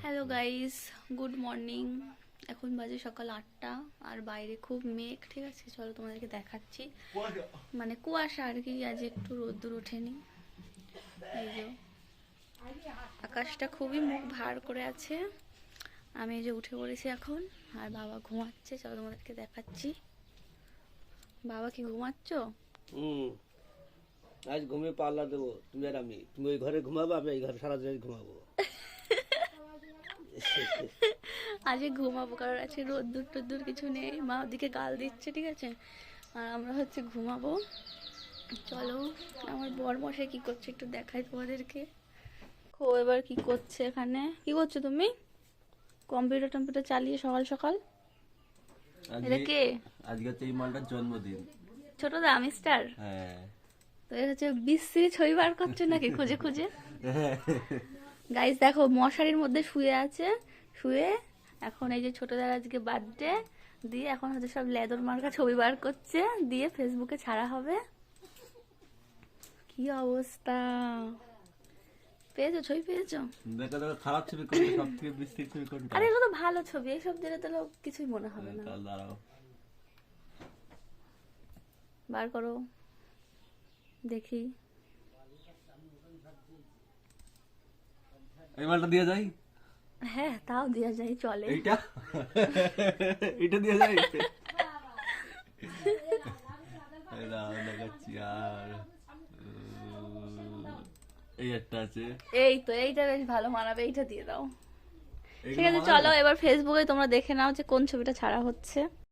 Hello guys, good morning. এখন বাজে সকাল 8টা আর বাইরে খুব মেঘ। ঠিক আছে, চলো তোমাদেরকে দেখাচ্ছি। মানে কুয়াশা আর কি, আজ একটু রোদ্দুর ওঠেনি। এই যে আকাশটা খুবই মুখ ভার করে আছে। আমি এই যে উঠে পড়েছি এখন, আর বাবা ঘুমাচ্ছে। চলো তোমাদেরকে দেখাচ্ছি। বাবা কি ঘুমাচ্ছ? আজ ঘুমিয়ে পাল্লা দেবো তুমি আর আমি। তুমি ওই ঘরে ঘুমাবো, আমি এই ঘরে সারা দিন ঘুমাবো। আজকে ঘুমাবো, কারণ আজকে রোদ্দুর টোদ্দুর কিছু নেই। মা ওদিকে গাল দিচ্ছে, ঠিক আছে, আর আমরা হচ্ছে ঘুমাবো। চলো, আমার বর মশাই কি করছে একটু দেখাই তোমাদেরকে। ও এবার কি করছে এখানে? কি করছো তুমি? কম্পিউটার টম্পিউটার চালিয়ে সকাল সকাল? এটা কে? আজকে হচ্ছে এই মালটার জন্মদিন। ছোট দা মিস্টার? হ্যাঁ। তো এটা হচ্ছে বিশ্রী ছবি বার করছে নাকি খুঁজে খুঁজে? গাইস দেখো, মশারির মধ্যে শুয়ে আছে। শুয়ে এখন এই যে ছোটদার আজকে বার্থডে, দিয়ে এখন হচ্ছে সব লেদর মার্কা ছবি বার করছে, দিয়ে ফেসবুকে ছাড়া হবে। কি অবস্থা! পেয়েছো ছবি? পেয়েছো? দেখো দেখো, খারাপ ছবি কোনটা, সবথেকে বিশ্রী ছবি কোনটা? আরে এগুলো তো ভালো ছবি, এইসব দিলে তো লোক কিছুই মনে হবে না। তাহলে দাঁড়াও, বার করো দেখি। এই মালটা দিয়ে যাই। হ্যাঁ, তাও দেওয়া যায়, চলে। এইটা এটা দিয়ে যাই। এই দাও দেখাচ্ছি। আর এই একটা আছে। এই তো, এইটা বেশ ভালো মানাবে, এইটা দিয়ে দাও। ঠিক এইগুলো আছে, মানাবে? চলো এবার ফেসবুকে তোমরা দেখে নাও যে কোন ছবিটা ছাড়া হচ্ছে।